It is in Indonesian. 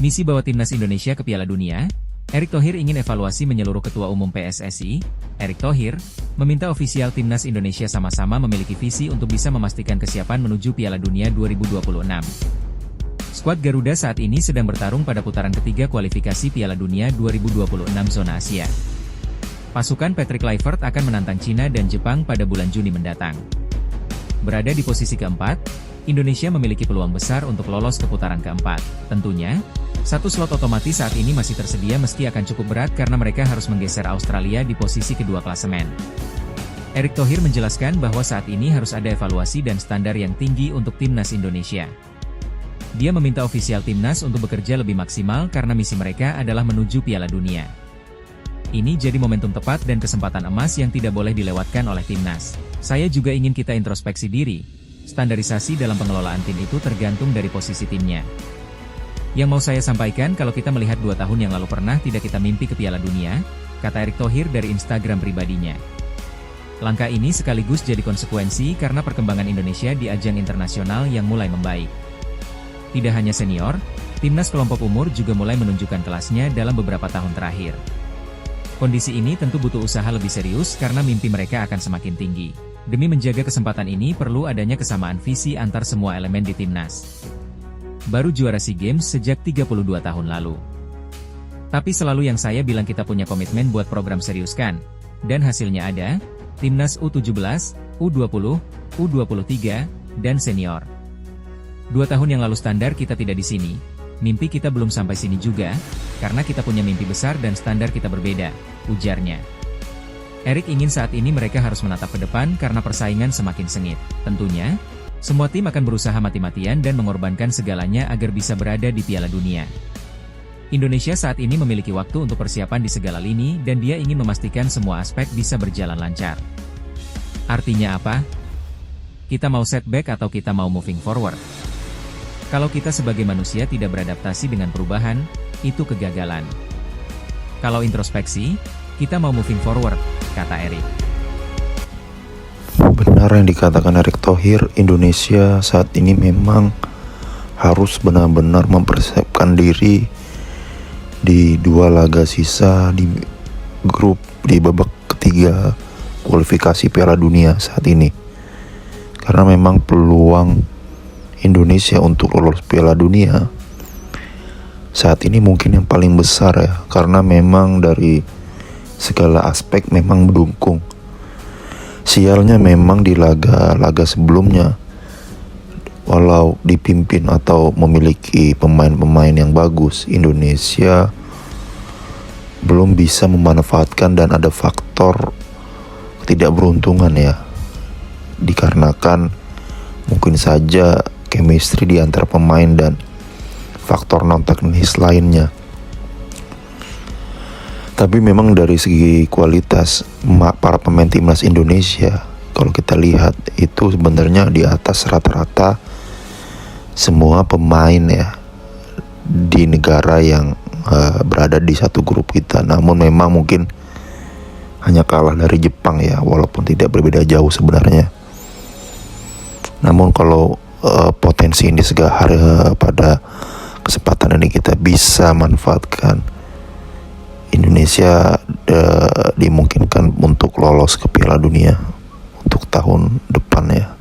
Misi bawa timnas Indonesia ke Piala Dunia. Erick Thohir ingin evaluasi menyeluruh Ketua Umum PSSI, Erick Thohir, meminta ofisial timnas Indonesia sama-sama memiliki visi untuk bisa memastikan kesiapan menuju Piala Dunia 2026. Skuad Garuda saat ini sedang bertarung pada putaran ketiga kualifikasi Piala Dunia 2026 zona Asia. Pasukan Patrick Kluivert akan menantang Cina dan Jepang pada bulan Juni mendatang. Berada di posisi keempat, Indonesia memiliki peluang besar untuk lolos ke putaran keempat. Tentunya, satu slot otomatis saat ini masih tersedia meski akan cukup berat karena mereka harus menggeser Australia di posisi kedua klasemen. Erick Thohir menjelaskan bahwa saat ini harus ada evaluasi dan standar yang tinggi untuk timnas Indonesia. Dia meminta ofisial timnas untuk bekerja lebih maksimal karena misi mereka adalah menuju Piala Dunia. Ini jadi momentum tepat dan kesempatan emas yang tidak boleh dilewatkan oleh timnas. Saya juga ingin kita introspeksi diri. Standarisasi dalam pengelolaan tim itu tergantung dari posisi timnya. Yang mau saya sampaikan kalau kita melihat 2 tahun yang lalu pernah tidak kita mimpi ke Piala Dunia, kata Erick Thohir dari Instagram pribadinya. Langkah ini sekaligus jadi konsekuensi karena perkembangan Indonesia di ajang internasional yang mulai membaik. Tidak hanya senior, timnas kelompok umur juga mulai menunjukkan kelasnya dalam beberapa tahun terakhir. Kondisi ini tentu butuh usaha lebih serius karena mimpi mereka akan semakin tinggi. Demi menjaga kesempatan ini perlu adanya kesamaan visi antar semua elemen di timnas. Baru juara SEA Games sejak 32 tahun lalu. Tapi selalu yang saya bilang kita punya komitmen buat program serius kan? Dan hasilnya ada, timnas U17, U20, U23, dan senior. 2 tahun yang lalu standar kita tidak di sini, mimpi kita belum sampai sini juga, karena kita punya mimpi besar dan standar kita berbeda, ujarnya. Erick ingin saat ini mereka harus menatap ke depan karena persaingan semakin sengit. Tentunya, semua tim akan berusaha mati-matian dan mengorbankan segalanya agar bisa berada di Piala Dunia. Indonesia saat ini memiliki waktu untuk persiapan di segala lini dan dia ingin memastikan semua aspek bisa berjalan lancar. Artinya apa? Kita mau setback atau kita mau moving forward? Kalau kita sebagai manusia tidak beradaptasi dengan perubahan, itu kegagalan. Kalau introspeksi, kita mau moving forward, kata Erick. Benar yang dikatakan Erick Thohir, Indonesia saat ini memang harus benar-benar mempersiapkan diri di 2 laga sisa di grup di babak ketiga kualifikasi Piala Dunia saat ini. Karena memang peluang Indonesia untuk lolos Piala Dunia saat ini mungkin yang paling besar ya, karena memang dari segala aspek memang mendukung. Sialnya memang di laga-laga sebelumnya, walau dipimpin atau memiliki pemain-pemain yang bagus, Indonesia belum bisa memanfaatkan dan ada faktor ketidakberuntungan ya. Dikarenakan mungkin saja chemistry di antara pemain dan faktor non-teknis lainnya. Tapi memang dari segi kualitas para pemain timnas Indonesia, kalau kita lihat itu sebenarnya di atas rata-rata semua pemain ya di negara yang berada di satu grup kita. Namun memang mungkin hanya kalah dari Jepang ya, walaupun tidak berbeda jauh sebenarnya. Namun kalau potensi ini pada kesempatan ini kita bisa manfaatkan, Indonesia dimungkinkan untuk lolos ke Piala Dunia untuk tahun depan ya.